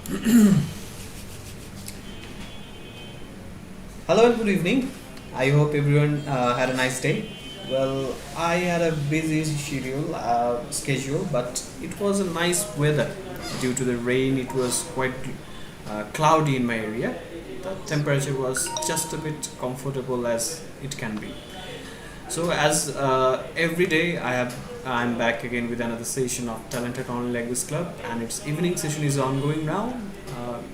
Hello and good evening. I hope everyone had a nice day. Well, I had a busy schedule, but it was a nice weather. Due to the rain, it was quite cloudy in my area. The temperature was just a bit comfortable as it can be. So, as every day, I'm back again with another session of Talenthut Online Language Club, and its evening session is ongoing now.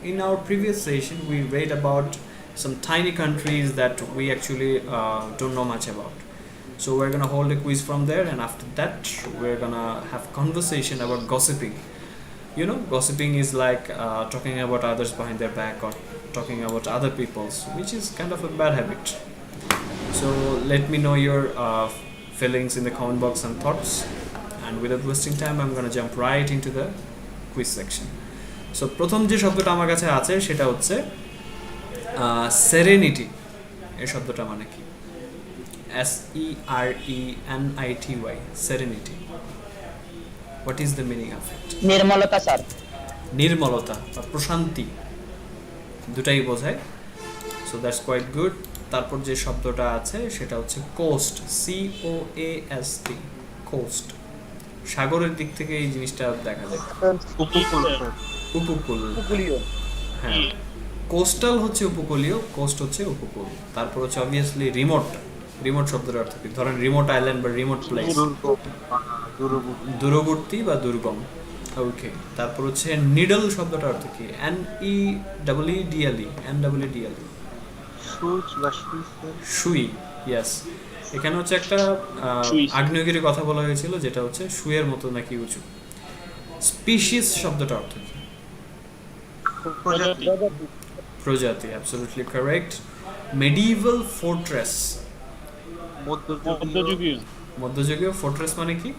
In our previous session, we read about some tiny countries that we actually don't know much about. So we're gonna hold a quiz from there, and after that, we're gonna have conversation about gossiping. You know, gossiping is like talking about others behind their back or talking about other people's, which is kind of a bad habit. So let me know your feelings in the comment box and thoughts. And without wasting time, I'm gonna jump right into the quiz section. So প্রথম যে শব্দটা আমার কাছে আছে সেটা হচ্ছে serenity. এই শব্দটা মানে কি? SERENITY, serenity. What is the meaning of it? নির্মলতা স্যার। নির্মলতা বা প্রশান্তি দুটাই বোঝায়। So that's quite good. তারপর যে শব্দটা আছে সেটা হচ্ছে কোস্ট, COAST, কোস্ট। সাগরের দিক থেকে এই জিনিসটা দেখা যায়। উপকূল। হ্যাঁ, কোস্টাল হচ্ছে উপকূলীয়, কোস্ট হচ্ছে উপকূল। তারপর হচ্ছে অবভিয়াসলি রিমোট। রিমোট শব্দের অর্থ কি? ধরেন রিমোট আইল্যান্ড বা রিমোট প্লেস, দূরবর্তী বা দুর্গম। ওকে, তারপর হচ্ছে নিডল শব্দটার অর্থ কি? NEEDLE, সুই। ইয়েস, এখানে হচ্ছে একটা আগ্নেয়গিরির কথা বলা হয়েছিল যেটা হচ্ছে সুইয়ের মতো নাকি উঁচু। স্পিসিস শব্দটার অর্থ কি? প্রজাতি, অ্যাবসলিউটলি কারেক্ট। মেডিভেল ফোর্ট্রেস, মধ্যযুগীয়। ফোর্ট্রেস মানে কি?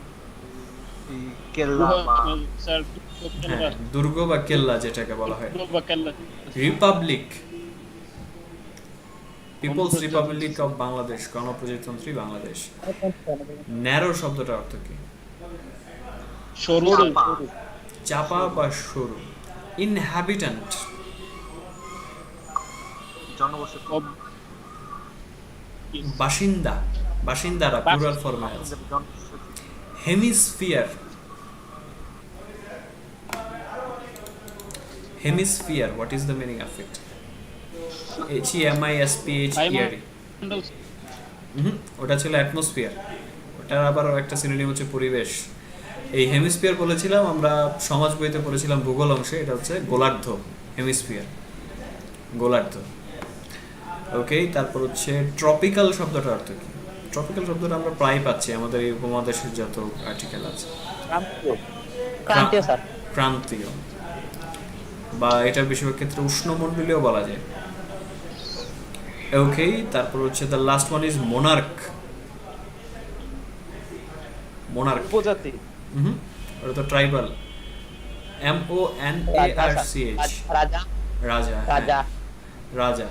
হ্যাঁ, দুর্গ বা কেল্লা যেটাকে বলা হয়। Republic, people's republic of Bangladesh, গণপ্রজাতন্ত্রী বাংলাদেশ। ন্যারো শব্দটার অর্থ কি? চাপা বা সরু। ইনহ্যাবিট্যান্ট, বাসিন্দা, বাসিন্দারা, প্লুরাল ফর্মে আছে। Hemisphere, hemisphere, what is the meaning of it? HEMISPHERE। ওটা ছিল অ্যাটমসফিয়ার, ওটার আবার একটা সিনোনিম হচ্ছে পরিবেশ। এই হেমিস্ফিয়ার বলেছিলাম আমরা সমাজ বইতে পড়েছিলাম ভূগোল অংশে, এটা হচ্ছে গোলার্ধ, হেমিস্ফিয়ার গোলার্ধ। ওকে, তারপর হচ্ছে ট্রপিক্যাল শব্দটার অর্থ কি? ট্রপিক্যাল শব্দটা আমরা প্রায় পাচ্ছি আমাদের এই উপমহাদেশের যত আর্টিকেল আছে। ক্রান্তীয়, বা এটার বেশিরভাগ ক্ষেত্রে উষ্ণমণ্ডলীয় বলা যায়। ওকে, তারপর হচ্ছে the last one is Monarch. Monarch উপজাতি। ওটা তো ট্রাইবাল। MONARCH, রাজা। রাজা, রাজা। রাজা।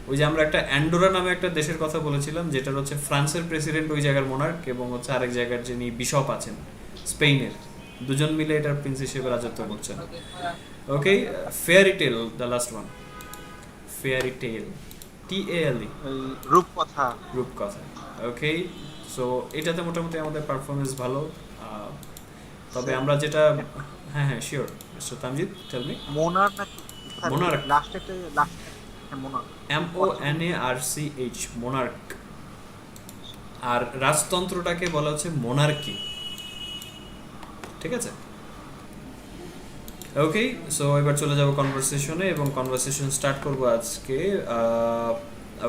ওই যে আমরা একটা অ্যান্ডোরা নামে একটা দেশের কথা বলেছিলাম, যেটার হচ্ছে ফ্রান্সের প্রেসিডেন্ট ওই জায়গার মোনার্ক, এবং হচ্ছে আরেক জায়গার যিনি বিশপ আছেন স্পেনের, দুজন মিলে এটার প্রিন্স হিসেবে রাজত্ব করছেন। Okay, fairy tale, the last one. Fairy tale, TALE, রূপকথা। রূপকথা। ওকে, সো এটাতে মোটামুটি আমাদের পারফরমেন্স ভালো। তবে আমরা যেটা, হ্যাঁ হ্যাঁ sure, mister Tamjid, tell me. মোনার নাকি মোনার্ক, লাস্ট মোনার, MONARCH, মোনার্ক। আর রাজতন্ত্রটাকে বলা হচ্ছে মোনার্কি। ঠিক আছে, ওকে। সো এবার চলে যাব কনভারসেশনে, এবং কনভারসেশন স্টার্ট করব আজকে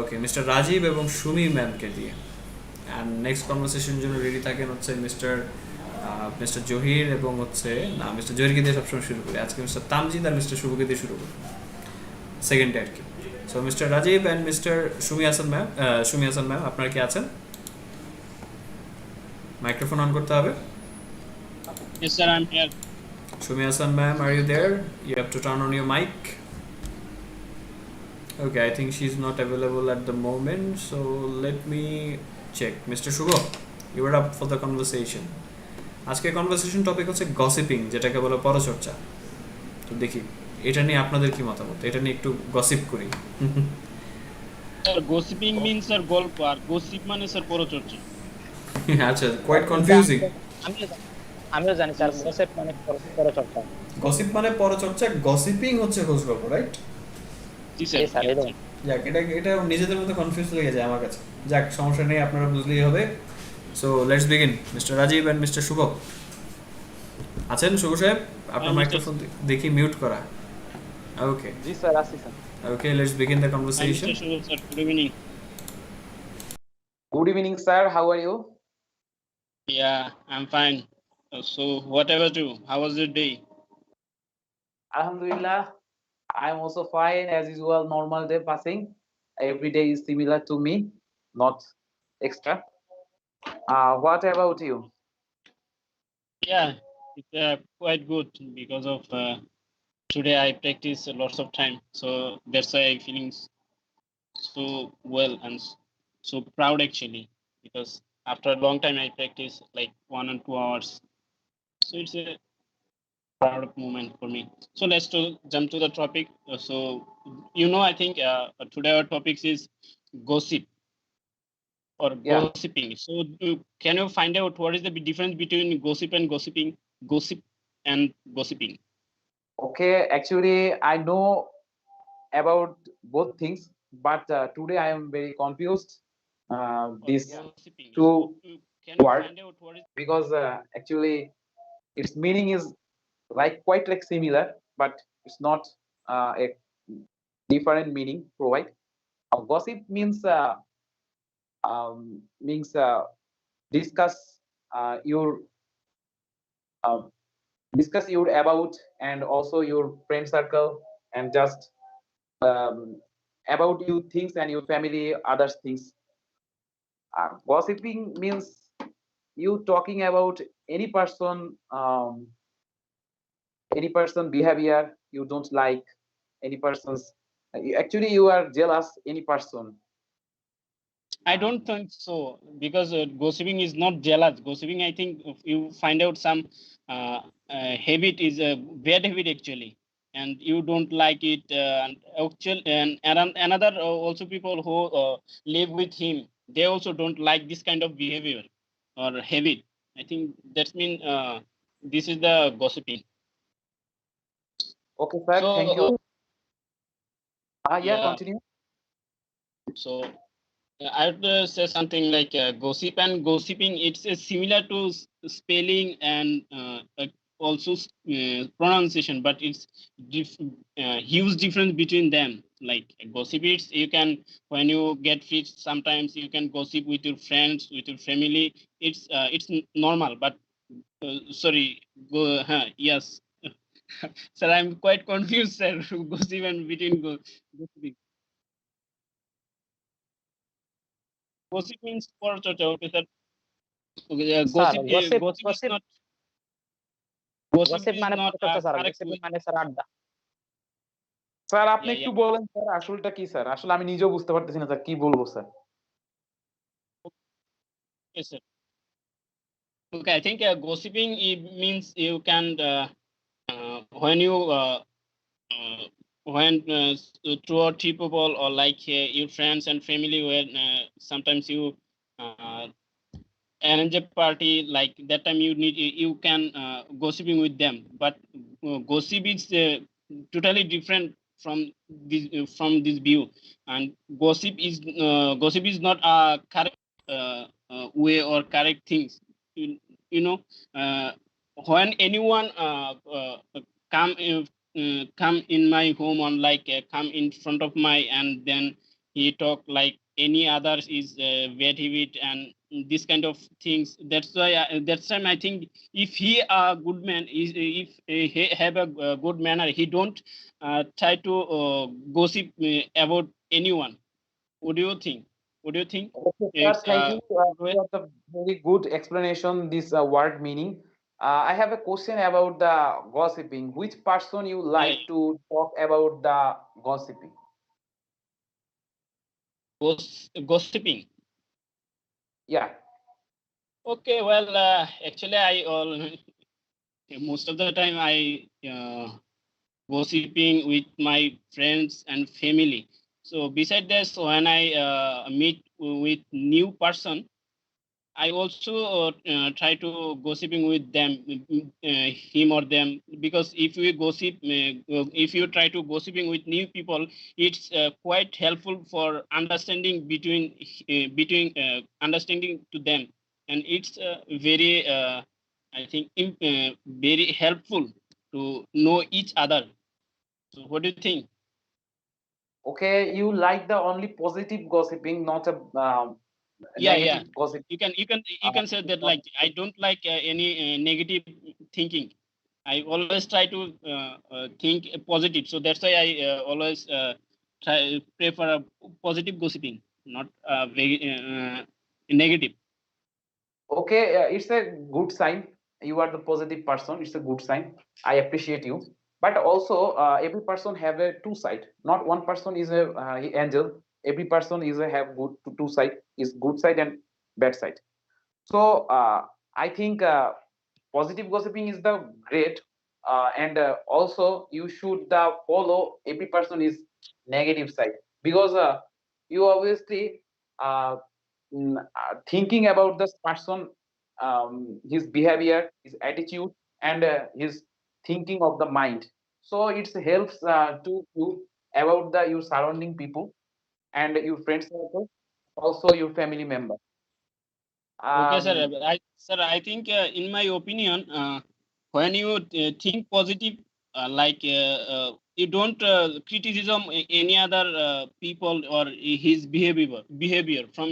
ওকে মিস্টার রাজীব এবং সুমি ম্যামকে দিয়ে। অ্যান্ড নেক্সট কনভারসেশনের জন্য রেডি থাকেন হচ্ছে মিস্টার জহির, এবং হচ্ছে না, মিস্টার জহিরকে দিয়ে সবসময় শুরু করি, আজকে মিস্টার তামজিদ আর মিস্টার শুভকে দিয়ে শুরু করি, সেকেন্ডে আর কি। So mister Rajib and mister Sumi Hasan ma'am, আপনারা কি আছেন? মাইক্রোফোন অন করতে হবে। Yes sir, I'm here. Shumi Hassan ma'am, are you there? You have to turn on your mic. Okay, I think she's not available at the moment, so let me check. Mr. Shubho, you are up for the conversation. আজকে conversation topic হচ্ছে gossiping, যেটাকে বলে পরচর্চা। তো দেখি এটা নিয়ে আপনাদের কি মতামত? এটা নিয়ে একটু গসিপ করি। Sir, gossiping means sir গল্প আর gossip মানে স্যার পরচর্চা। আচ্ছা, কোয়াইট এটা কনফিউজিং। আমিও জানি স্যার, Yes, sir. গসিপ মানে পরচর্চা। গসিপ মানে পরচর্চা, গসিপিং হচ্ছে খোঁজ খবর, রাইট? জি জি স্যার, স্যার, yes, এরকম। sir. যাক, এটা নিজেদের মধ্যে কনফিউজ লেগে যায় আমার কাছে। যাক, সমস্যা নেই, আপনারা বুঝলেই হবে। So let's begin. Mister Rajib and mister Shubh আছেন? শুভ সাহেব, আপনার Mr. মাইক্রোফোন দেখি মিউট করা। ওকে, জি স্যার, আছি sir. Okay, let's begin the Hi, conversation. Mr. Shubh, sir. Good evening. Good evening sir, how are you? Yeah, I'm fine. So, what about you? How was your day? আলহামদুলিল্লাহ, I am also fine as usual, normal day passing. Every day is similar to me, not extra. What about you? Yeah, it's quite good because of today I practice lots of time, so that's why I'm feeling so well and so proud actually, because after a long time I practice like 1 or 2 hours, so it's a proud moment for me. So let's jump to the topic. So I think today our topic is gossip or Yeah. gossiping. So can you find out what is the difference between gossip and gossiping? Gossip and gossiping. Okay, actually I know about both things, but today I am very confused Or this gossiping. So two can you word, find out what is because actually its meaning is quite like similar, but it's not a different meaning provide. Gossip means discuss your uh, discuss your about, and also your friend circle, and just about you things and your family others things. Gossiping means you talking about any person behavior you don't like, any person's actually you are jealous any person. I don't think so, because gossiping is not jealous. Gossiping, I think, if you find out some habit is a bad habit actually, and you don't like it. And another also people who live with him, they also don't like this kind of behavior or habit. I think that's mean this is the gossiping. Okay sir, So thank you. Yeah, yeah, continue. so I would say something like gossip and gossiping. It's similar to spelling and also pronunciation, but it's huge difference between them. Like gossip, it's you can when you get free. Sometimes you can gossip with your friends, with your family. It's normal, but sorry, yes. Sir, I'm quite confused, sir. Gossip and between gossiping. Gossip means পরচর্চা. Okay, sir. Okay, sir, gossip gossip is gossip not gossip gossip is মানে not a পরচর্চা sir, correct gossip way. মানে sir আড্ডা। Sir আপনি Yeah, একটু yeah. বলেন sir, আসলটা কি স্যার? আসলে আমি নিজেও বুঝতে পারতেছি না স্যার, কি বলবো sir? Yes, sir. Okay, I think gossiping it means you can when you when two or three people or like your friends and family when sometimes you uh, arrange a party like that time you can gossiping with them, but gossip is totally different from this view, and gossip is not a correct way or correct things. You know, uh, when anyone come in my home on like come in front of my, and then he talk like any others is bad habit and this kind of things. That's why that's time I think if he a good man is if he have a good manner, he don't try to gossip about anyone. What do you think Okay, sir, it's thank you. good way? You have the very good explanation, this word meaning. I have a question about the gossiping. Which person you Yeah, like to talk about the gossiping? gossiping. Yeah. Okay, well, actually, I all most of the time I gossiping with my friends and family. So beside this, when I meet with new person, I also try to gossiping with them, him or them, because if we gossip, if you try to gossiping with new people, it's quite helpful for understanding between understanding to them, and it's very I think very helpful to know each other. So what do you think? Okay, you like the only positive gossiping, not a Yeah. negative gossip. You can say that, like, I don't like any negative thinking. I always try to think positive, so that's why I always try prefer a positive gossiping, not very negative. Okay, it's a good sign. You are the positive person. It's a good sign. I appreciate you. But also, every person have a two side. Not one person is a angel. Every person is a have good two side. Is good side and bad side. So I think positive gossiping is the great, and also you should follow every person is negative side, because you obviously uh, thinking about this person, his behavior, his attitude, and his thinking of the mind. So it helps to you about the your surrounding people and your friends circle, also your family member. Okay, sir. Um, I think, in my opinion, when you think positive, you don't criticism any other people or his behavior from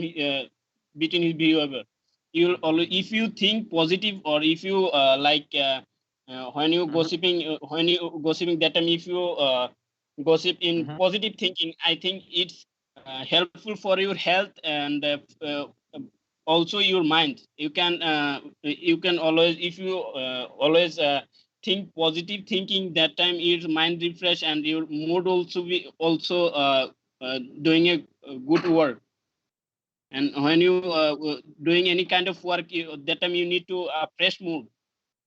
between his behavior. You always, if you think positive, or if you mhm, when you gossiping that time, if you gossip in mhm. positive thinking, I think it's helpful for your health, and also your mind. You can always, if you always think positive thinking, that time your mind refresh, and your mood also be also doing a good work. And when you doing any kind of work, that time you need to fresh mood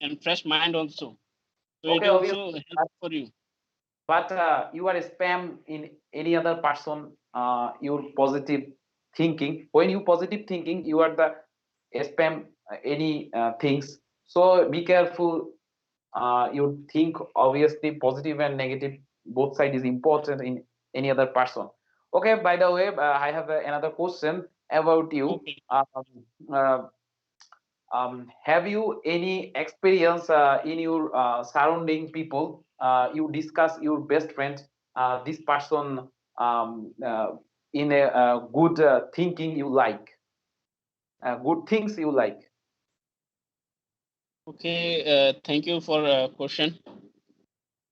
and fresh mind also, so it Okay, obviously, also help but, for you. you are spam in any other person. Your positive thinking. When you positive thinking, you are the spam any things. So be careful. You think obviously positive and negative. Both side is important in any other person. Okay. By the way, I have another question about you. Okay. Uh, have you any experience in your surrounding people? You discuss your best friend, this person, in a good thinking you like, good things you like. Okay, thank you for question.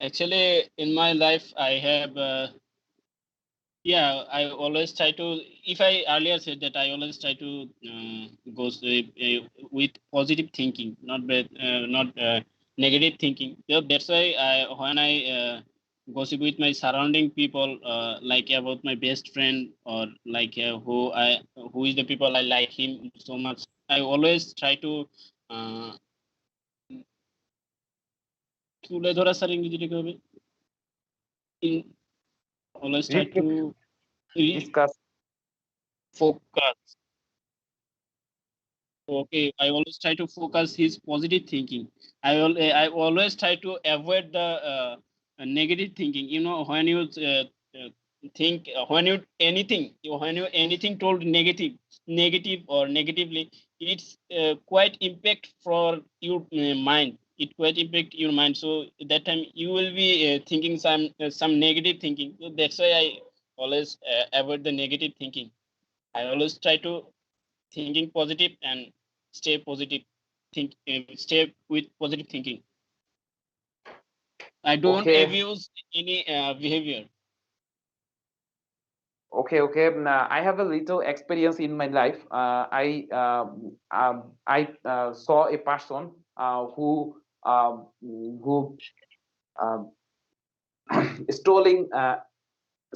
Actually, in my life, I have yeah, I always try to, if I earlier said that I always try to go with positive thinking, not negative thinking. So that's why when I gossip with my surrounding people, like about my best friend, or like who is the people I like him so much, I always try to uh, তুলে ধরা sir ইংরেজিটা কি হবে? In- always try Repeat, to discuss. focus. Okay, I always try to focus his positive thinking. I always try to avoid the negative thinking. You know, when you think when you anything told negative or negatively, it's quite impact for your mind. It quite impact your mind. So that time you will be thinking some negative thinking. So that's why I always avoid the negative thinking. I always try to thinking positive and stay positive, stay with positive thinking. I don't Okay, abuse any behavior. okay. I have a little experience in my life. I saw a person who um, stealing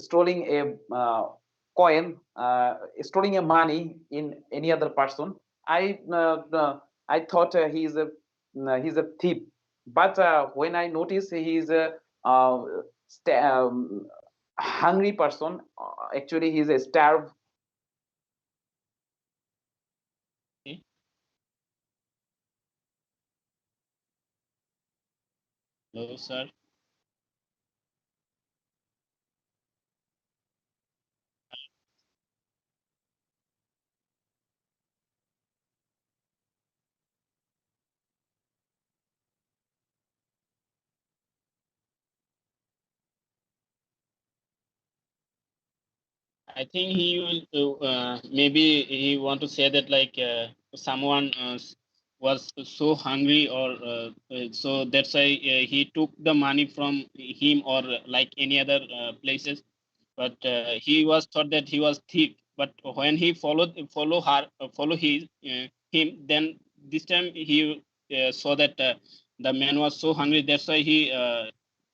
stealing a coin, stealing a money in any other person. I thought he's a thief, but when I noticed he is uh, hungry person. Actually, he's a starved. Hello, sir. I think he will maybe he want to say that like someone was so hungry or so that's why he took the money from him or like any other places, but he was thought that he was thief. But when he follow him, then this time he saw that the man was so hungry. That's why he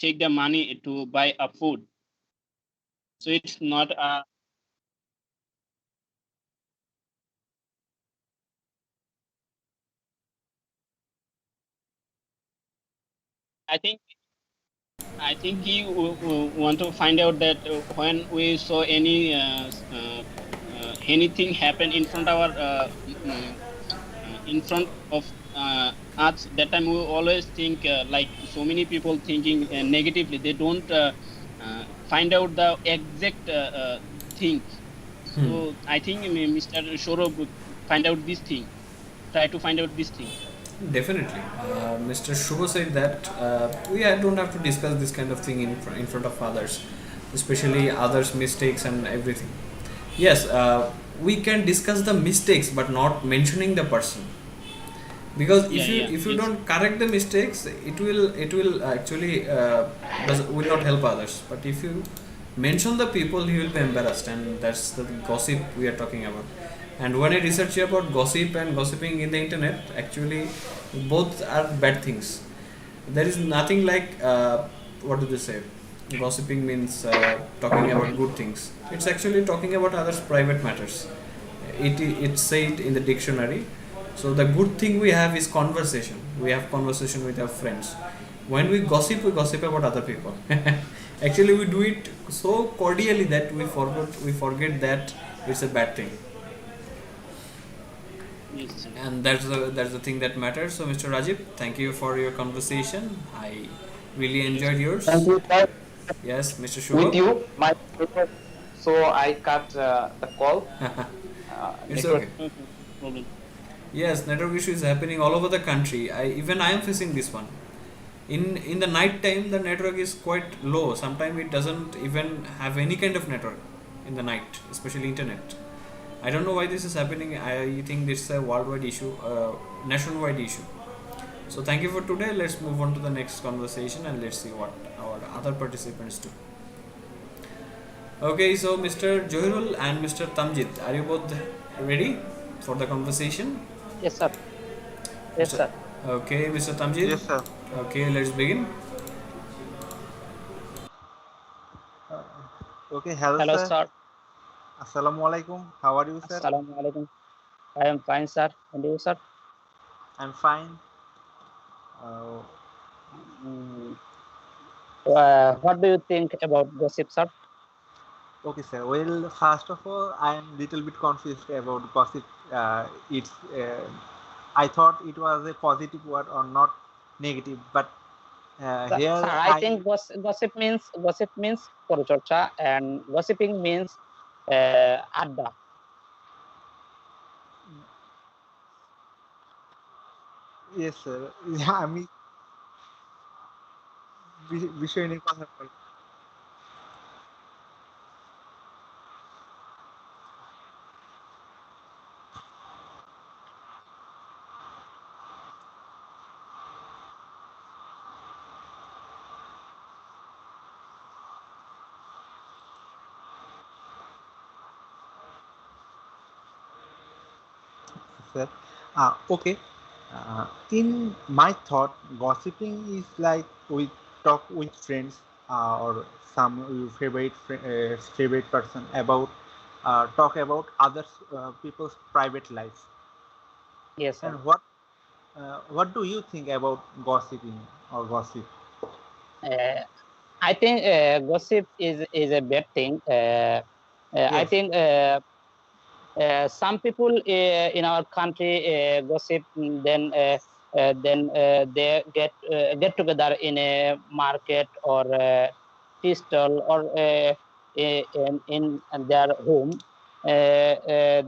take the money to buy a food. So it's not I think I think he want to find out that when we saw anything happen in front our in front of us, that time we always think like so many people thinking negatively. They don't find out the exact thing. So I think Mr. Shoro would find out this thing. Try to find out this thing. Definitely. Mr. Shubho said that we don't have to discuss this kind of thing in front of others, especially others' mistakes and everything. Yes, we can discuss the mistakes, but not mentioning the person. Because Yeah, yeah, if you yes, don't correct the mistakes, it will actually will not help others. But if you mention the people, he will be embarrassed, and that's the gossip we are talking about. And when I research about gossip and gossiping in the internet, actually both are bad things. There is nothing like what do they say? Gossiping means talking about good things. It's actually talking about others' private matters. It's said in the dictionary. So the good thing we have is conversation. We have conversation with our friends. When we gossip about other people. Actually, we do it so cordially that we forget that it's a bad thing, yes, sir. and that's the thing that matters. So, Mr. Rajiv, thank you for your conversation. I really Yes, enjoyed Thank yours. you, sir. Yes, Mr. With Shubho. you, my network. So I cut the call. It's Network. okay. no problem. Yes, network issue is happening all over the country. I am facing this one. In the night time, the network is quite low. Sometimes it doesn't even have any kind of network in the night, especially internet. I don't know why this is happening. I think this is a worldwide issue, nationwide issue. So thank you for today. Let's move on to the next conversation and let's see what our other participants do. Okay, so Mr. Johirul and Mr. Tamjid, are you both ready for the conversation? Yes, sir. Yes, Mr. sir. Okay, Mr. Tamjid. Yes, sir. Okay, let's begin. Uh, okay, hello, Hello, sir. sir. Assalamu alaikum. How are you, sir? Assalamu alaikum. I am fine, sir. And you, sir? I'm fine. Uh, Mm, what do you think about gossip, sir? okay, sir. Well, first of all, I am little bit confused about gossip. It's I thought it was a positive word or not negative, but Sir, here I I think gossip means পরচর্চা and gossiping means adda. yes, sir. আমি বিষয় নিয়ে কথা বলবো। Sir. Okay. In my thought, gossiping is like we talk with friends or some favorite person about talk about others people's private lives. Yes, sir. And what do you think about gossiping or gossip? I think gossip is a bad thing. I Yes. think some people in our country gossip, then they get together in a market or tea stall or in their home. I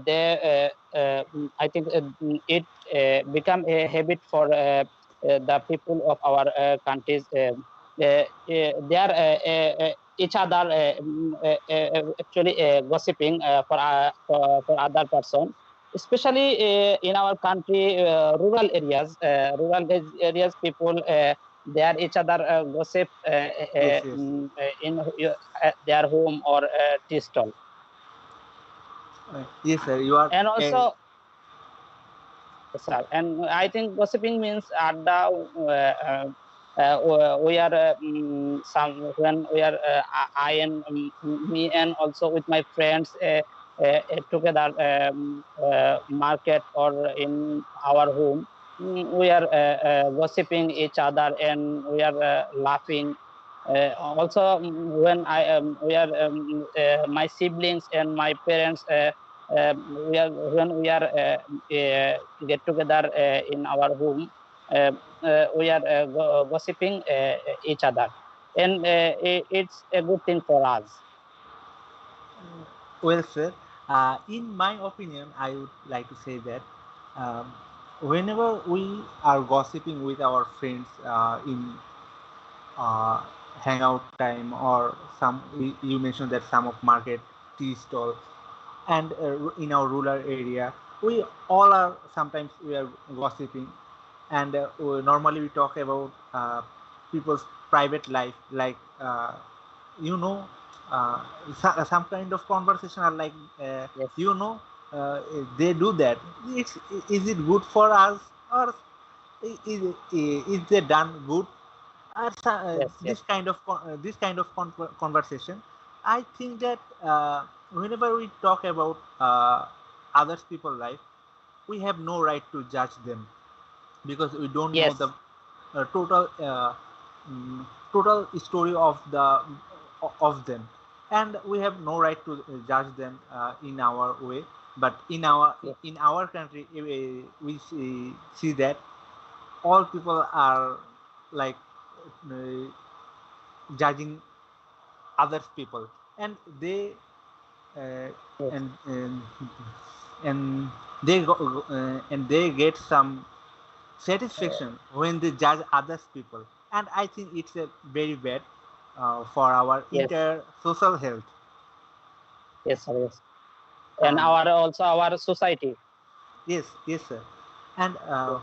think it become a habit for the people of our countries. They are each other actually gossiping for other person, especially in our country, rural areas people they are each other gossip Yes. Yes. in their home or tea stall. Yes, sir. You are. And also, sir, and I think gossiping means at the we are some when we are I and me and also with my friends together market or in our home. We are gossiping each other and we are laughing. Also, when I we are my siblings and my parents. We are when we are get together in our home. We are gossiping each other, and it's a good thing for us. Well, sir, in my opinion, I would like to say that um, whenever we are gossiping with our friends in uh, hangout time or you mentioned that some of market tea stall and in our rural area, we all are sometimes we are gossiping, and normally we talk about people's private life, like you know uh, some kind of conversation are like uh, Yes, you know uh, they do that. it's, is it good for us, or is they done good, yes, yes, this kind of conversation. I think that whenever we talk about others people life, we have no right to judge them, because we don't know the yes, total total story of them, and we have no right to judge them in our way. But yes, in our country, we see that all people are like uh, judging others people, and they uh, yes, and and and they get some satisfaction when they judge others people, and I think it's a very bad for our yes, inter social health. yes, sir, yes, and And our also our society. yes, yes, sir. And Yes,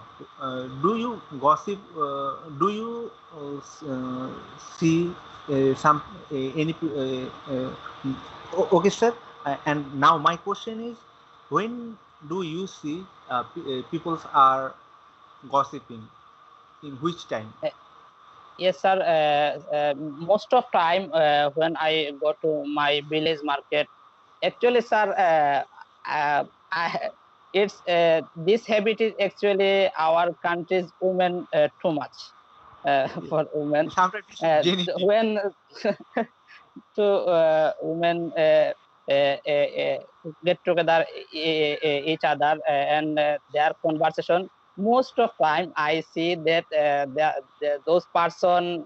do you gossip? Do you see some any? Okay, sir. And now my question is, when do you see peoples are gossiping? In which time? uh, yes, sir. Most of time when I go to my village market, actually, sir, it's this habit is actually our country's women too much Yeah. for women. Sometimes it's genetic. When to women get together each other and their conversation. Most of time, I see that those person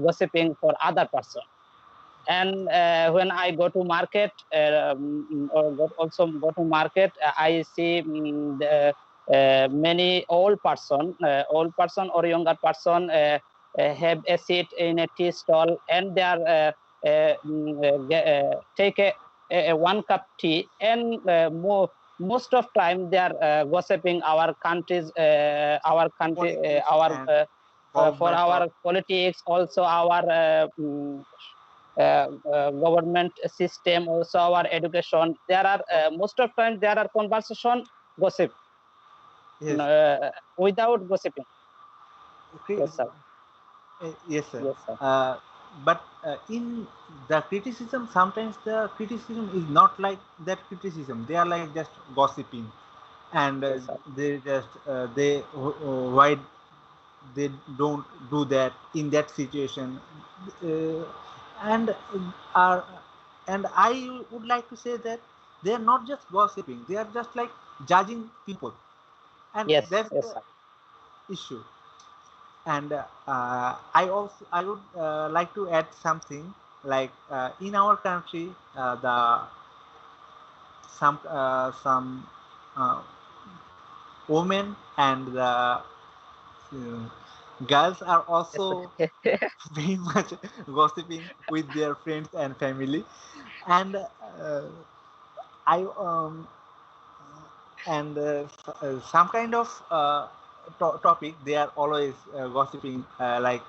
gossiping for other person. And when I go to market also go to market, I see many old person or younger person have a seat in a tea stall, and they are take one cup tea, and most of time they are gossiping our countries, our country, Politics our and for government or our politics, also our government system, also our education. There are most of time there are conversation gossip yes. without gossiping. Okay. Yes, sir. Yes, sir. Yes, sir. Uh, but in the criticism, sometimes the criticism is not like that criticism. They are like just gossiping, and Yes, sir. they just why they don't do that in that situation. uh, and are and I would like to say that they are not just gossiping; they are just like judging people, and Yes, that's yes, the sir. issue. And I would like to add something like in our country, the some uh, women and the girls are Yes, sir. also very much gossiping with their friends and family, and I and some kind of topic they are always gossiping like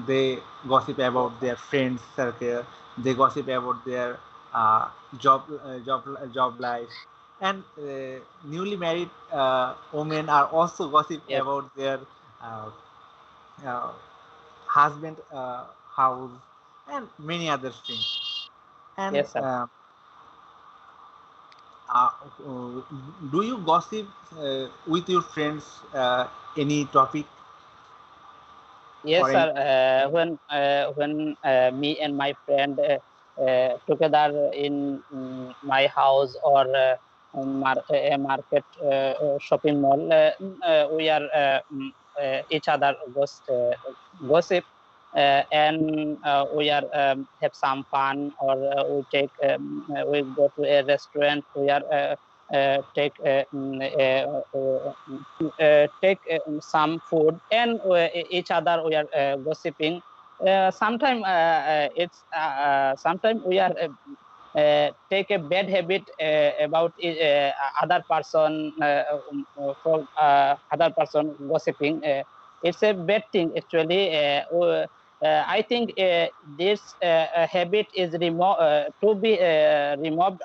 they gossip about their friends circle, they gossip about their uh, job life, and newly married women are also gossip Yes, about their uh, uh, husband house and many other things. And yes, sir. uh, uh, do you gossip with your friends any topic Yes, or any? sir. When me and my friend together in my house or a market shopping mall, we are each other gossip, and we are have some fun, or we go to a restaurant. We are take some food, and each other we are gossiping. Sometimes sometimes we are take a bad habit about other person, from other person gossiping. It's a bad thing actually. I think this habit is to be removed.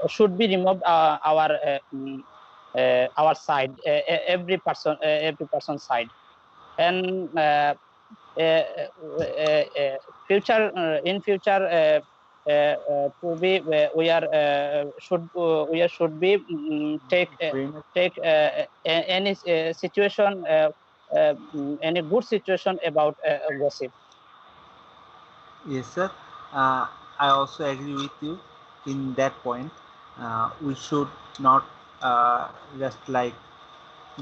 Should be removed our side, every person side, and future in future to be we are should be Very much. take any situation, any good situation about gossip. Yes, sir. Uh, I also agree with you in that point. We should not just like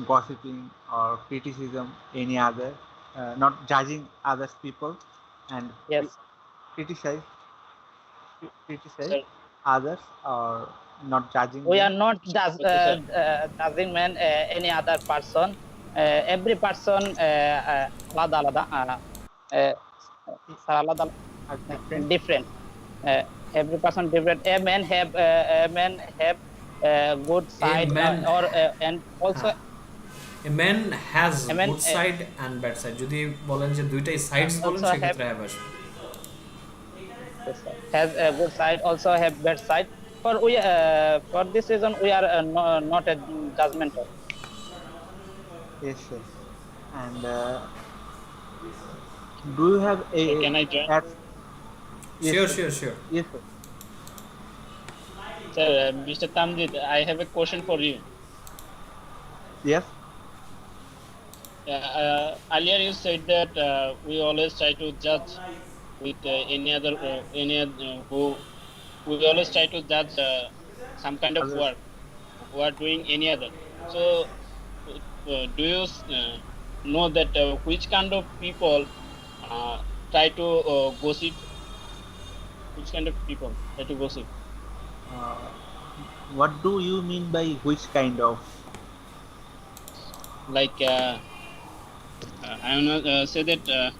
gossiping or criticism any other, not judging others people, and Yes, criticize criticize Sir, others or not judging we are them. not okay, sir. judging man any other person. Every person আলাদা আলাদা, uh, sir, আলাদা Are different. different. uh, every person different. A man have good A side, man, or and also a man has a man good side and bad side. যদি বলেন যে দুইটাই sides বলেন also have, সেক্ষেত্রে হ্যাঁ আসবে। yes, sir, has a good side, also have bad side. For this reason we are not a judgmental. Yes, sir. And do you have So a can I join? at yes, Sure, sir. sure, sure. Yes, sir. Sir, Mr. Tamjid, I have a question for you. Yes. Earlier you said that we always try to judge with who we always try to judge some kind of Others. work who are doing any other. So, do you know that which kind of people uh, try to gossip? Which kind of people try to gossip? Uh, what do you mean by which kind of? Like I will not say that.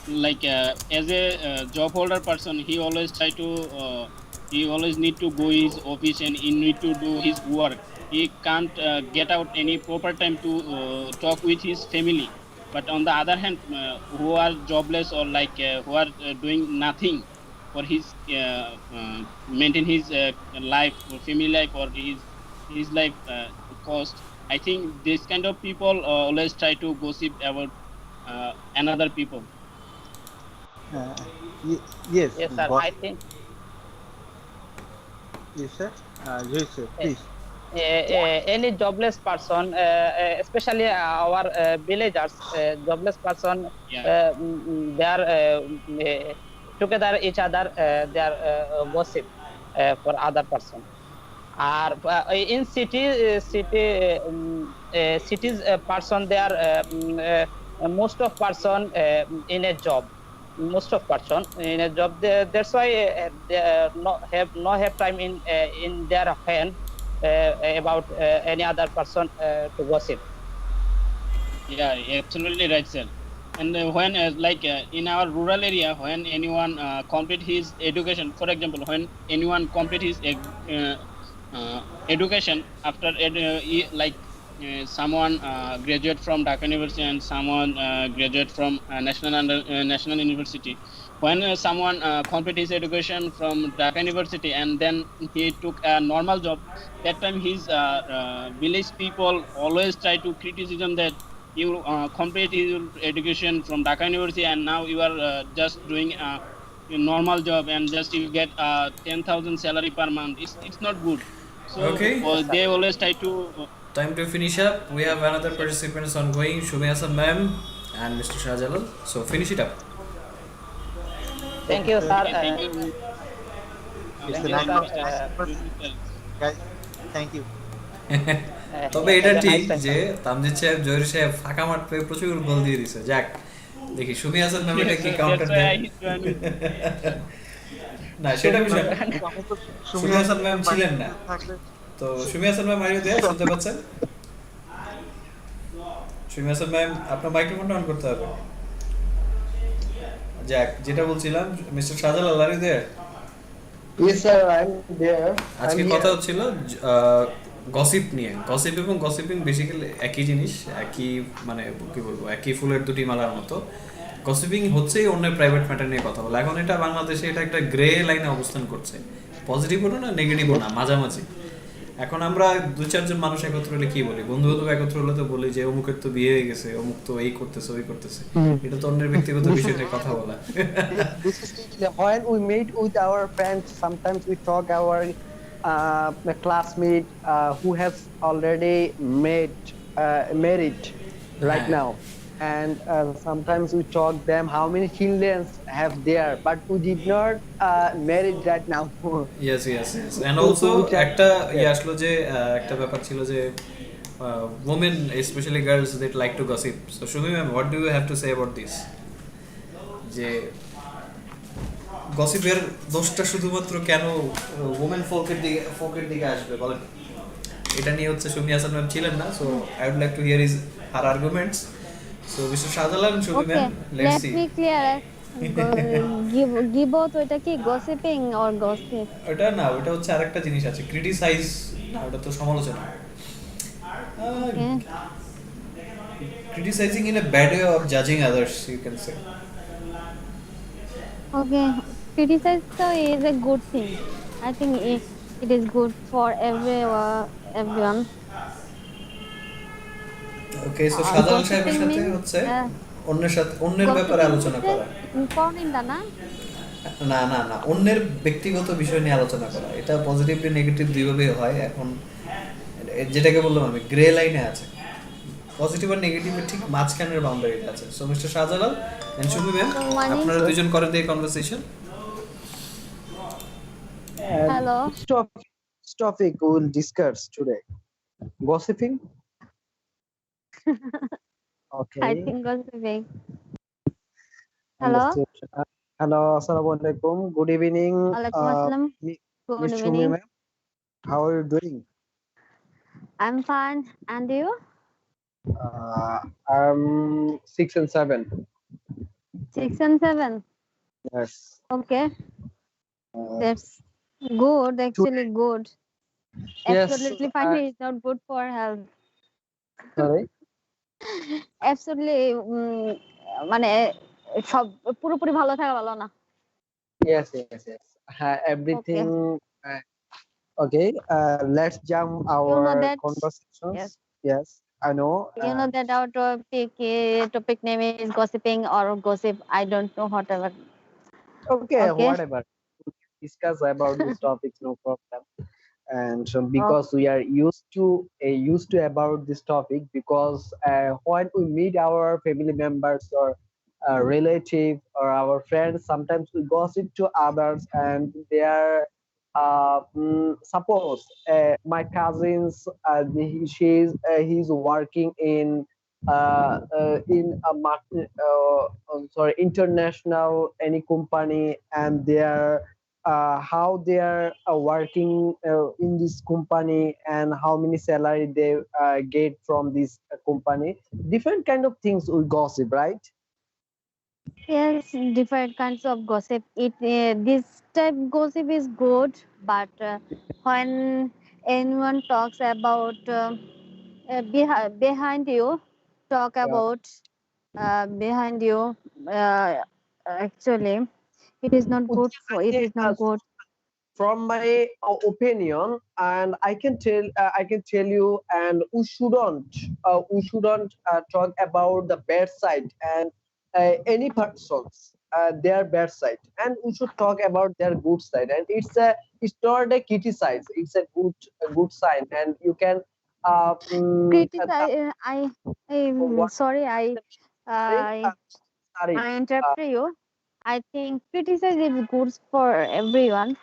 Like as a job holder person, he always need to go his office and he need to do his work. He can't get out any proper time to talk with his family. But on the other hand, who are jobless or like who are doing nothing for his maintain his life or family life or his life cost. I think this kind of people always try to gossip about another people. Uh, y- yes, Yes, sir, boss. I think Yes, sir. Yes, sir. uh, Please. any jobless person, especially our villagers, jobless person, Yeah. they are together each other, they are gossip for other person. Or in cities person, they are most of person in a job, most of person in a job. That's why they no have time in their hand about any other person to gossip. Yeah, absolutely right, sir. And when, in our rural area, when anyone complete his education, for example, when anyone complete his education after someone graduate from Dhaka University and someone graduate from National University. When someone complete his education from Dhaka University and then he took a normal job, that time his village people always try to criticism that you complete your education from Dhaka University and now you are just doing a normal job and just you get 10,000 salary per month. It's not good. So Okay, Yes, sir. they always try to time to finish up. We have another sorry. participants ongoing, Shumi Hasan ma'am and Mr. Shahjalal. So finish it up. Thank Okay, you, sir. sir. Okay, thank you. It's Thank a you, nice, sir. nice Thank you, conversation, sir. guys. Thank you. তবে Have এটা a ঠিক nice time, যে sir. Tamjid সাহেব জহির সাহেব ফাঁকা মাঠ পেয়ে প্রচুর গোল দিয়ে দিছে। যাক দেখি সুমি হাসান ম্যাম এটা Yes, কি sir. কাউন্টার That's why দেন। I join with. না সেটা সুমি বিষয় না, আমি তো সুমি সুমি হাসান ম্যাম হাসানের ছিলেন না, বাড়িতে থাকলে তো সুমি হাসান ম্যাম আইডিও দেয় শুনতে পাচ্ছেন? সুমি হাসান ম্যাম আপনার মাইক্রোফোনটা অন করতে হবে। যাক যেটা বলছিলাম, mister Shahjalal are you there? Yes, sir, I'm there. আজকে I'm কথা here. হচ্ছিল গসিপ নিয়ে। গসিপ এবং গসিপিং বেসিক্যালি একই জিনিস, একই মানে কি বলবো, একই ফুলের দুটি মালার মতো। গসিপিং হচ্ছেই অন্যের প্রাইভেট ম্যাটার নিয়ে কথা বলা। এখন এটা বাংলাদেশে এটা একটা গ্রে লাইনে অবস্থান করছে, পজিটিভও না নেগেটিভও না, মাঝামাঝি। এখন আমরা দু চারজন মানুষ একত্র হলে কি বলি, বন্ধু বান্ধব একত্র হলে তো বলি যে অমুকের তো বিয়ে হয়ে গেছে, অমুক তো এই করতেছে ওই করতেছে। এটা তো অন্যের ব্যক্তিগত বিষয় নিয়ে কথা বলা। This is when we meet with our friends. Sometimes we talk our classmate who has already married right হ্যাঁ, now, and sometimes we talk them how many children have there, but we did not married right now. Yes yes yes and also Which are একটা ইয়ে yes. আসলো যে একটা ব্যাপার ছিল যে women especially girls that like to gossip. So Shumi ma'am, what do you have to say about this? যে গসিপের দোষটা শুধুমাত্র কেন ওমেন ফোকের দিকে আসবে বলেন? এটা নিয়ে হচ্ছে সুমি হাসান ম্যাম ছিলেন না, so I would like to hear is her arguments. So mister Shahjalal, Sumi ma'am, Okay, let's let see. me clear. Give out ওইটা কি gossiping or gossip? ওটা না, ওটা হচ্ছে আরেকটা জিনিস আছে, ক্রিটিসাইজ না, ওটা তো সমালোচনা। Okay. Criticizing in a bad way or judging others, you can say. Okay. Criticize so is a good thing. I think it is good for everyone. Okay, so Shahjalal সাহেবের Gossiping সাথে means হচ্ছে অন্যের ব্যাপারে gossiping আলোচনা means করা। informing না। না না না, অন্যের ব্যক্তিগত বিষয় নিয়ে আলোচনা করা, এটা পজিটিভলি নেগেটিভ দুইভাবে হয়। এখন যেটাকে বললাম আমি, গ্রে লাইনে আছে, পজিটিভ আর নেগেটিভের ঠিক মাঝখানের বাউন্ডারিটা আছে। So mister Shahjalal and Sumi ma'am, So মানে আপনারা দুজন করেন দিয়ে conversation. And Hello. which topic we will discuss today? Gossiping. I Okay. think gossiping. Hello. Understood. Hello, assalamu alaikum. Good evening. Alaikum assalam. Good Miss Shumi evening. ma'am. How are you doing? I'm fine. And you? I'm 6 and 7. 6 and 7. Yes. Okay. Uh, That's good. Actually good. yes. Absolutely fine. It's not good for health. Sorry. Absolutely মানে সব পুরোপুরি ভালো থাকা ভালো না। Yes. Everything. Okay. Let's jump our that conversations. yes. Yes. I know. You know that our topic name is gossiping or gossip. I don't know whatever. Okay. Okay. Whatever. We discuss about these topics. No problem. and Oh, because we are used to about this topic, because when we meet our family members or relative or our friends, sometimes we gossip to others, and they are suppose my cousins, he's working in a sorry, international any company, and they are how they are working in this company, and how many salary they get from this company. Different kind of things we gossip, right? yes, different kinds of gossip. This type gossip is good, but when anyone talks about behind you, talk Yeah. about behind you, actually, it is not good I for. It think, is not good. from my opinion, and I can tell you, and we shouldn't talk about the bad side, and any persons their bad side, and we should talk about their good side, and it's not a criticize, it's a good sign, and you can Criticize. what Sorry. sorry, I sorry, I interrupt you. I think criticism is good for everyone.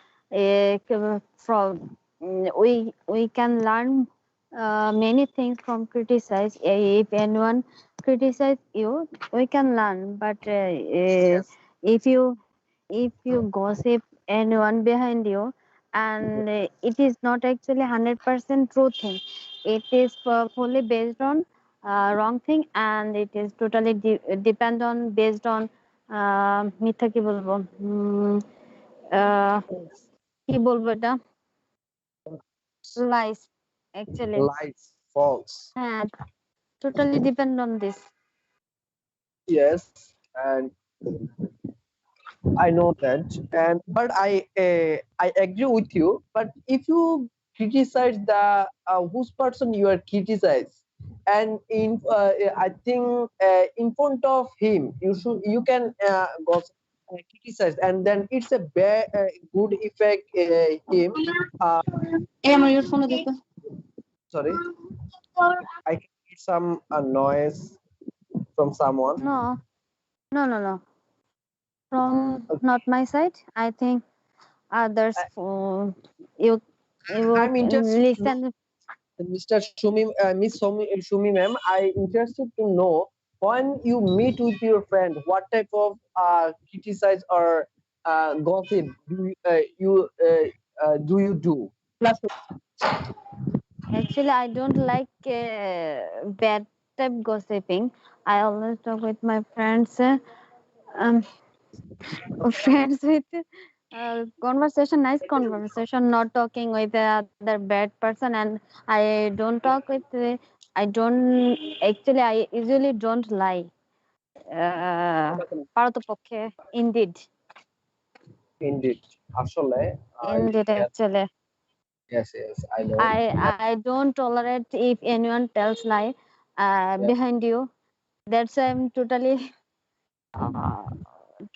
We can learn many things from criticize. If anyone criticize you, we can learn. But yes, if you gossip anyone behind you, and it is not actually 100% true thing. It is fully based on wrong thing, and it is totally depend on based on মিথ্যা কি বলবো আহ, কি বলবো এটা lines actually. lies false. হ্যাঁ, totally depend on this. Yes, and I know that, and but I agree with you. But if you criticize the whose person you are criticize, and I think in front of him you can criticize, and then it's a good effect him. Uh, আমার earphone দিত Sorry, I can hear some noise from someone. no, no, from not Okay. my side. I think others, you you I'm can interested to know, listen. Mr. Shumi ma'am, I interested to know, when you meet with your friend, what type of criticize or gossip do you do? Actually, I don't like bad type gossiping. I always talk with my friends. Um, Friends with conversation, nice conversation, not talking with the other bad person. And I don't talk with I don't actually, I usually don't lie. পারতপক্ষে indeed, Indeed, আসলে, indeed, yes, actually, yes, yes, I know. I don't tolerate if anyone tells lie Yes, behind you. That's why I'm uh,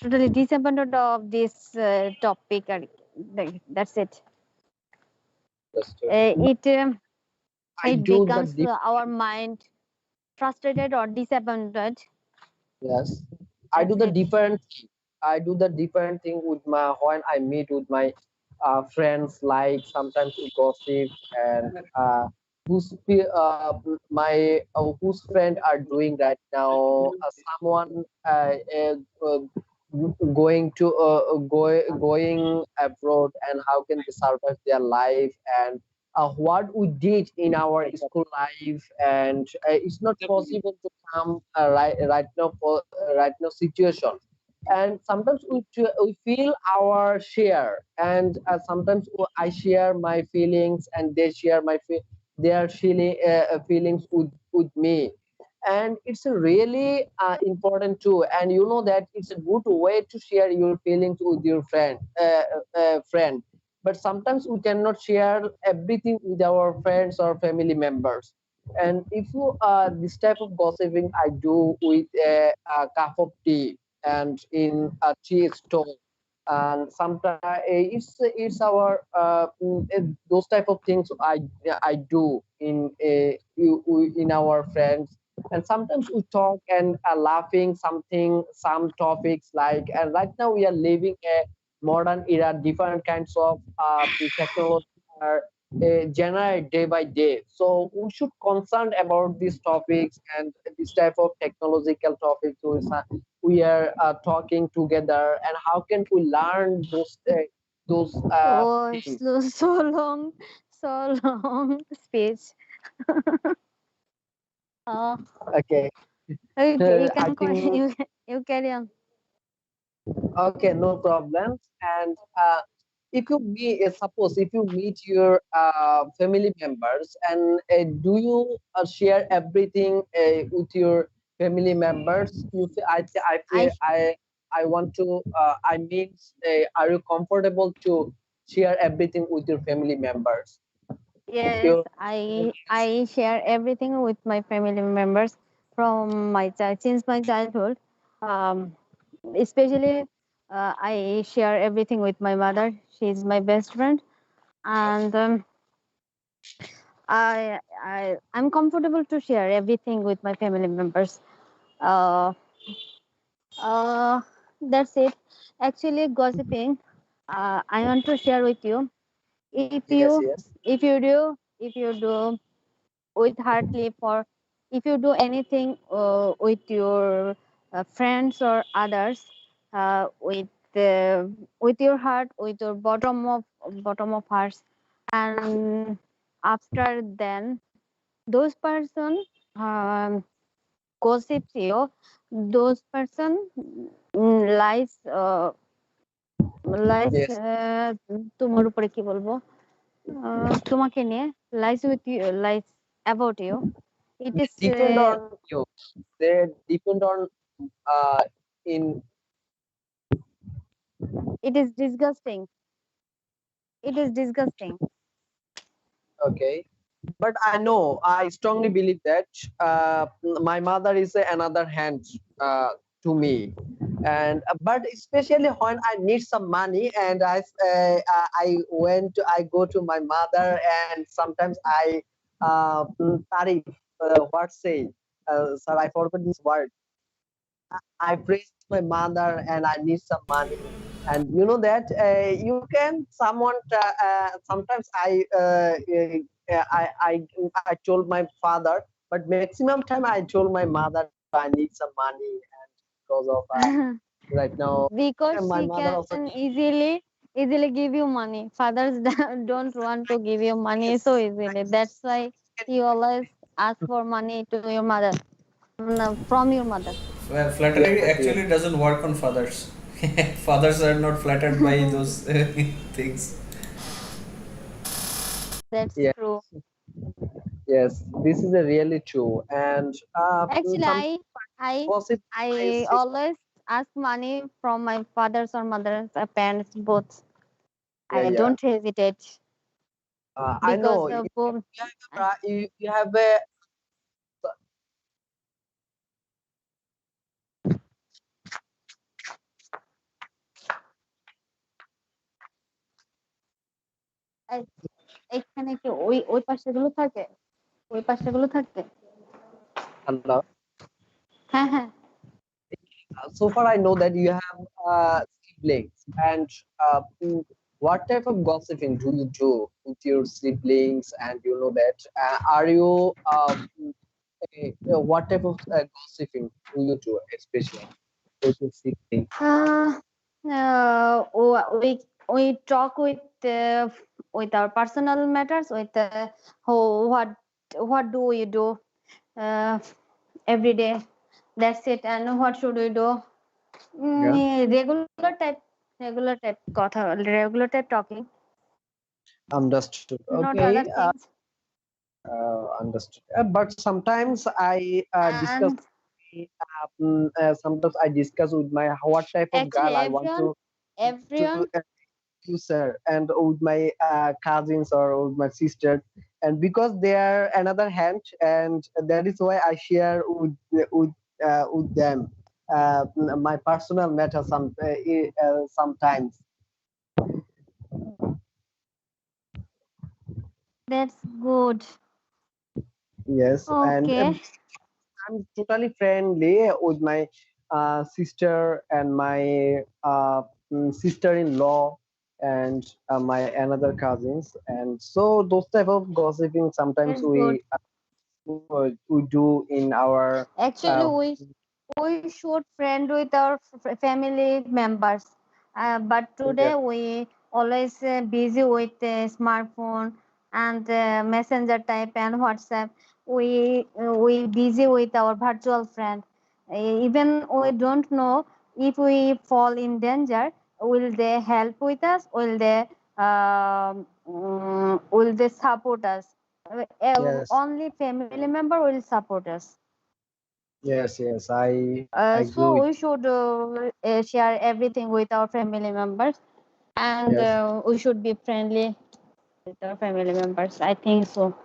totally disappointed of this topic. That's it. understood. It I it do the becomes our mind frustrated or disappointed. Yes, I do That's the it. different. I do the different thing with my when I meet with my friends. Like sometimes we gossip, and whose friend are doing right now. Someone going to going abroad, and how can they survive their life, and what we did in our school life, and it's not possible to come right now for right now situation, and sometimes we feel our share, and sometimes I share my feelings, and they share their feelings with me, and it's a really important too, and you know that it's a good way to share your feelings with your friend, but sometimes we cannot share everything with our friends or family members. And if you this type of gossiping I do with a cup of tea and in a tea stall, and sometimes it's our those type of things I do in our friends, and sometimes we talk and laughing some topics like, and right now we are living a modern era, different kinds of technology are generate day by day, so we should concern about these topics and this type of technological topics. We are talking together, and how can we learn those Oh, things. so long, so long speech. uh, Okay. you I can think you carry on. okay, no problems. And if you meet, suppose if you meet your family members, and do you share everything with your family members? I I want to I mean, are you comfortable to share everything with your family members? Yes, Your I share everything with my family members from my child since my childhood. Um, Especially, I share everything with my mother. She's my best friend, and I'm comfortable to share everything with my family members. Uh, uh, that's it. Actually, gossiping. I want to share with you. If yes, you yes, if you do with heartily for if you do anything with your friends or others with your heart, with your bottom of hearts, and after then those person um, gossips you, those person lies lies yes. তোমার উপরে কি বলবো, তোমাকে নিয়ে lies with you, lies about you. It They is depend on you. They depend on in it is disgusting. It is disgusting. okay. But I know, I strongly believe that my mother is another hand to me, and but especially when I need some money, and I go to my mother, and sometimes I tarif, what say, sir, I forgot this word. I praise my mother and I need some money. And you know that you can someone sometimes I told my father, but maximum time I told my mother I need some money, and because of right now Because my she mother can also easily give you money. Fathers don't want to give you money so yes, easily. That's why you always ask for money to your mother, no, from your mother. Well, yes, flattery yes. actually doesn't work on fathers. Fathers are not flattered by those things. That's Yes, true. yes, this is a really true. And Actually, some I gossip my I sister. always ask money from my fathers or mothers, parents both. Yeah, I yeah. don't hesitate I because know you both. have you have a এ- এখানে কি ওই ওই পাশেগুলো থাকে, ওই পাশেগুলো থাকে। hello. হ্যাঁ হ্যাঁ। So far, I know that you have siblings, and what type of gossiping do you do with your siblings? And you know that are you what type of gossiping do you do, especially with your siblings? Uh, we talk with our personal matters, with who what do we do uh, every day. That's it. And what should we do? Yeah, Regular type কথা, regular type talking, understood. not Okay, other things. understood. But sometimes I discuss. And Sometimes I discuss with my what type of actually, girl I want to everyone, you sir, and with my cousins or with my sister, and because they are another hand, and that is why I share with them. my personal matter sometimes. That's good. Yes, and Okay. I'm totally friendly with my sister and my sister-in-law and my another cousins, and so those type of gossiping sometimes That's good. we do in our Actually, uh, we should friend with our family members, but yes, today we always busy with smartphone and messenger type and WhatsApp. We busy with our virtual friend. Even we don't know if we fall in danger. Will they help with us? Will they support us? yes, Only family member will support us. yes, I agree So with we should share everything with our family members, and yes, we should be friendly with our family members. I think so.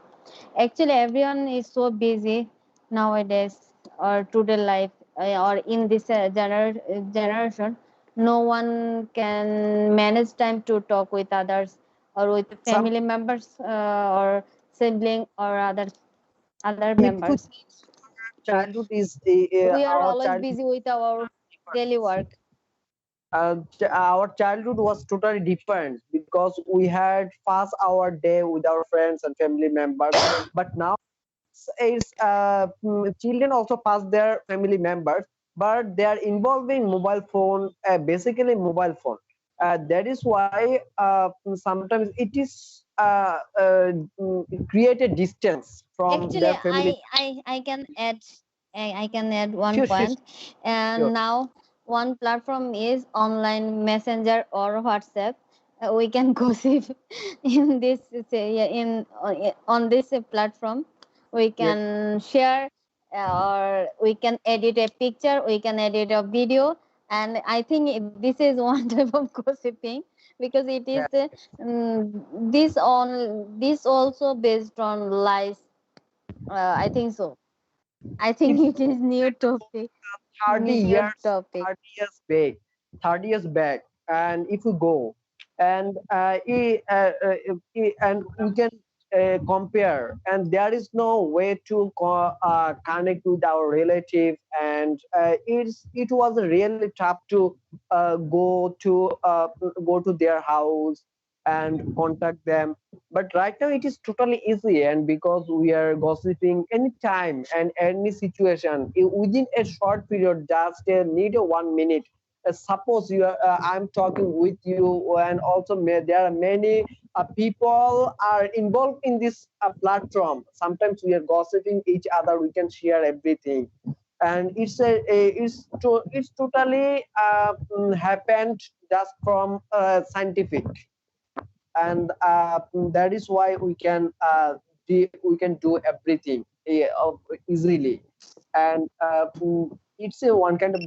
Actually, everyone is so busy nowadays, or today life, or in this generation. No one can manage time to talk with others or with some family members or sibling or other if we members. childhood is We are our always childhood busy with our daily work. our childhood was totally different because we had passed our day with our friends and family members, but now it's children also pass their family members, but they are involving mobile phone, basically mobile phone. That is why sometimes it is create a distance from Actually, their family. I can add one Sure, point. And sure. now one platform is online messenger or WhatsApp. We can gossip in this in on this platform. We Yes, can share or we can edit a picture. We can edit a video, and I think this is one type of gossiping because it is yes. this also based on lies. I think so. I If think it is new topic. 30 New years topic. 30 years back 30 years back, and if we go and and we can compare, and there is no way to connect with our relative, and it was really tough to go to their house and contact them. But right now it is totally easy, and because we are gossiping anytime and any situation within a short period, just need a 1 minute. Suppose I'm talking with you, and also there are many people are involved in this platform. Sometimes we are gossiping each other, we can share everything, and it's totally happened just from scientific, and that is why we can do everything easily, and it's a one kind of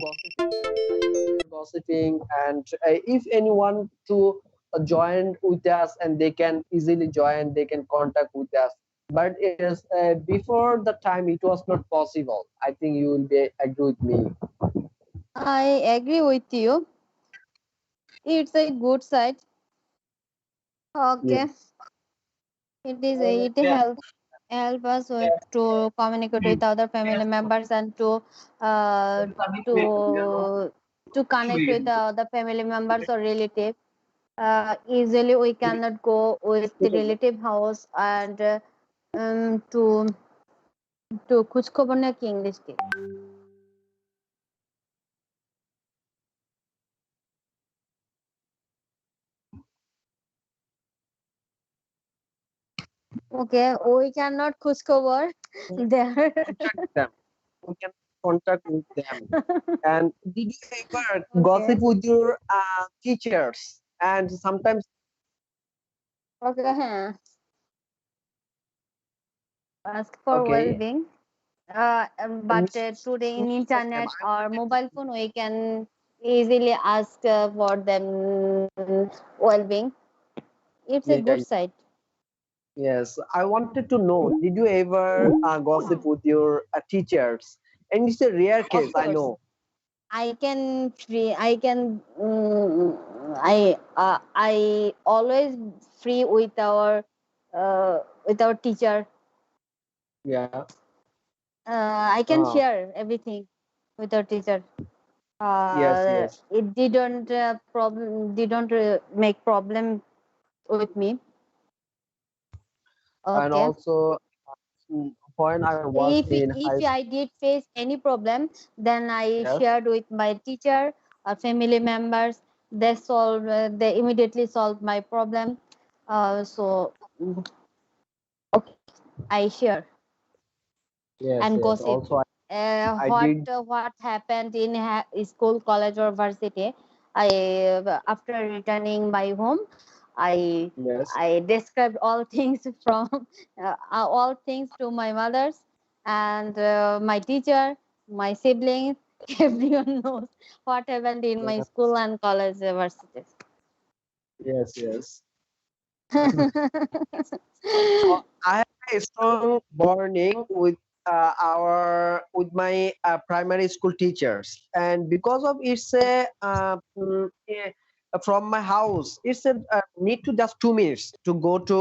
gossiping, and if anyone to join with us, and they can easily join, they can contact with us. But yes, before the time it was not possible. I think you will be agree with me. I agree with you. It's a good side. Okay. Yes, It help us to communicate with other family members and uh to to connect with other family members or relative. Easily we cannot go with the relative house and to খোঁজ খবর নেওয়া কি English কি okay we cannot খোঁজ খবর there. contact them. We can contact with them. And did you ever Okay. gossip with your teachers? And sometimes, Okay, হ্যাঁ, ask for okay, well-being. But today in most of them. internet I or wanted to mobile phone, we can easily ask for them well-being. It's a yeah, good side. yes. I wanted to know, did you ever gossip with your teachers? And it's a rare Of case, I course, know. I can free. I can. I always free with our teacher. Yeah. I can Oh, share everything with our teacher. yes, yes. It didn't make problem with me. And Okay. also, when I was in high If school, I did face any problem, then I yes, shared with my teacher or family members. They immediately solved my problem. So okay, I share yes, and yes. gossip. Also, I did, What happened in school, college, or varsity? I After returning my home, I yes. I described all things from all things to my mothers and my teacher, my siblings. Everyone knows what happened in my school and college, varsities. Yes, yes. So I have a strong bonding with with my primary school teachers, and because of it's a from my house, it's a need to just 2 minutes to go to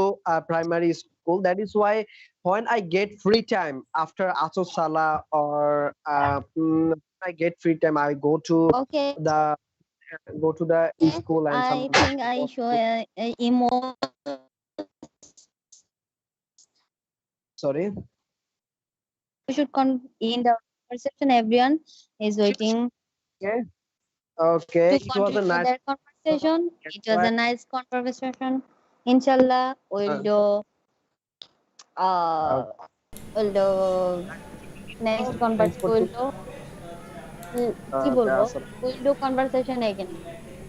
primary school. That is why when I get free time after Asr Salah or I get free time, I Okay, the go to the school and I sometimes think I show emo. sorry. We should in the conversation. Everyone is waiting Okay. Okay, to it was a continue nice their conversation. that's It was why a nice conversation. Inshallah, uh, uh, uh we'll do next thanks conversation. for কি বলবো? awesome. We'll do conversation again.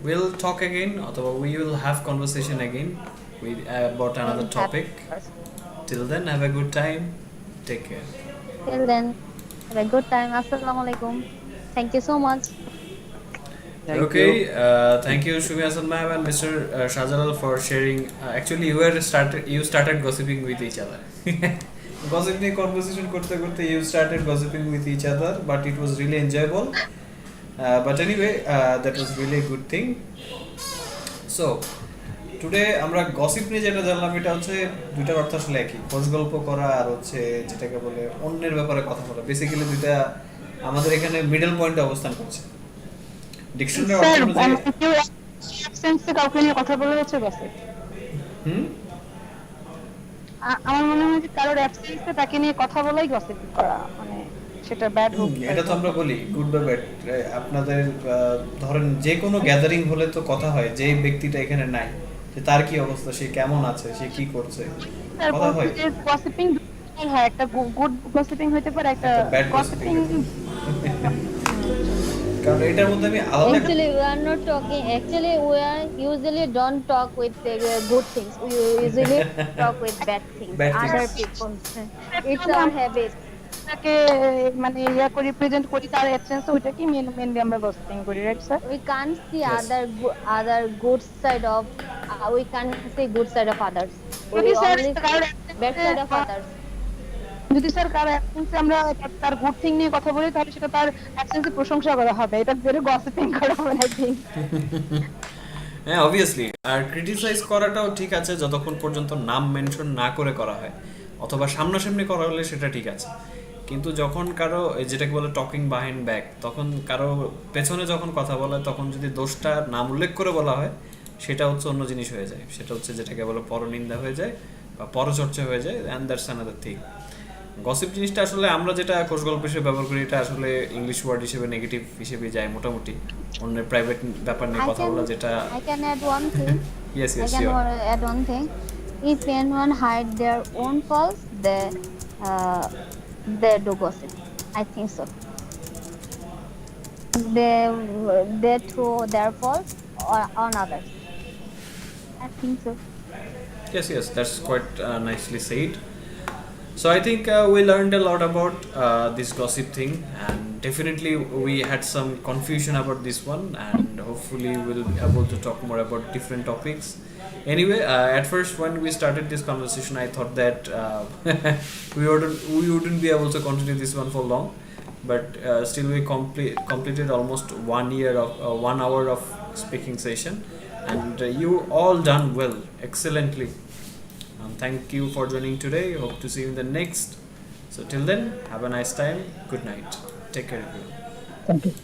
We'll talk again, অথবা we will have conversation again with about another We'll have topic. Till then, have a good time. Take care. till then. Have a good time. Assalamu alaikum. Thank you so much. Thank you. Okay, thank you, Shumi Hasan ma'am and Mr. Shahjalal for sharing. Actually, you started gossiping with each other. Gossip নিয়ে conversation করতে করতে you started gossiping with each other, but it was really enjoyable. But anyway, that was really a good thing. So, today আমরা gossip নিয়ে যেটা জানলাম এটা হচ্ছে দুইটার অর্থ আসলে একই, খোঁজ গল্প করা আর হচ্ছে যেটাকে বলে অন্যের ব্যাপারে কথা বলা। বেসিক্যালি দুইটা আমাদের এখানে মিডল পয়েন্টে অবস্থান করছে। ডিকশনারি অর্থ স্যার অনুযায়ী কেউ অ্যাবসেন্সে কাউকে নিয়ে কথা বলে হচ্ছে গসিপ। হুম আমার মনে হয় যে কারোর অ্যাবসেন্সে তাকে নিয়ে কথা বলাই গসিপ করা, মানে সেটা ব্যাড হোক। এটা তো আমরা বলি গুড বা ব্যাড। আপনাদের ধরেন যে কোনো গ্যাদারিং হলে তো কথা হয় যে ব্যক্তিটা এখানে নাই, যে তার কি অবস্থা, সে কেমন আছে, সে কি করছে, স্যার কথা বলছি হয়। যে গসিপিং হয়, একটা গুড গসিপিং হইতে পারে, একটা ব্যাড গসিপিং। কারণ এটার মধ্যে আমি আলাদা Actually, we are not talking. Actually, we are usually don't talk with good things. We usually talk with bad things. Bad Other things. people. It's our habit. তাকে মানে ইয়া করি, প্রেজেন্ট করি তার অ্যাবসেন্সে, ওইটাকে মেনলি আমরা গসিপিং করি, right sir? We can't see Yes. other good side of. We can't see good side of others. যদি We sir only কারোর see bad side of others. যদি স্যার কারো অ্যাবসেন্সে আমরা তার গুড থিং নিয়ে কথা বলি, তাহলে সেটা তার অ্যাবসেন্সে প্রশংসা করা হবে, এটা বের গসিপিং করা হবে, আই থিংক। হ্যাঁ, অবভিয়াসলি। আর ক্রিটিসাইজ করাটাও ঠিক আছে যতক্ষণ পর্যন্ত নাম মেনশন না করে করা হয়, অথবা সামনাসামনি করা হলে সেটা ঠিক আছে। কিন্তু যখন কারো যেটাকে বলে টকিং বাহিন্ড ব্যাক, তখন কারো পেছনে যখন কথা বলা হয় তখন যদি দোষটা নাম উল্লেখ করে বলা হয়, সেটা হচ্ছে অন্য জিনিস হয়ে যায়। সেটা হচ্ছে যেটাকে বলে পরনিন্দা হয়ে যায় বা পরচর্চা হয়ে যায়, and that's another thing. Gossip জিনিসটা আসলে আমরা যেটা কোষ গল্প হিসেবে ব্যবহার করি, এটা আসলে ইংলিশ ওয়ার্ড হিসেবে নেগেটিভ হিসেবে যায় মোটামুটি। অন্যের প্রাইভেট ব্যাপার নিয়ে কথা বলা, যেটা I can add one thing. Yes I yes can sure. add one thing. If anyone hide their own faults, uh, they do gossip. I think so. They they throw their faults on others. I think so. Yes, yes, that's quite nicely said. So I think we learned a lot about this gossip thing, and definitely we had some confusion about this one, and hopefully we'll be able to talk more about different topics. Anyway, at first when we started this conversation, I thought that we wouldn't be able to continue this one for long, but still we completed almost 1 year of 1 hour of speaking session, and you all done well, excellently. Thank you for joining today. Hope to see you in the next. So till then, have a nice time. Good night. Take care, everyone. Thank you.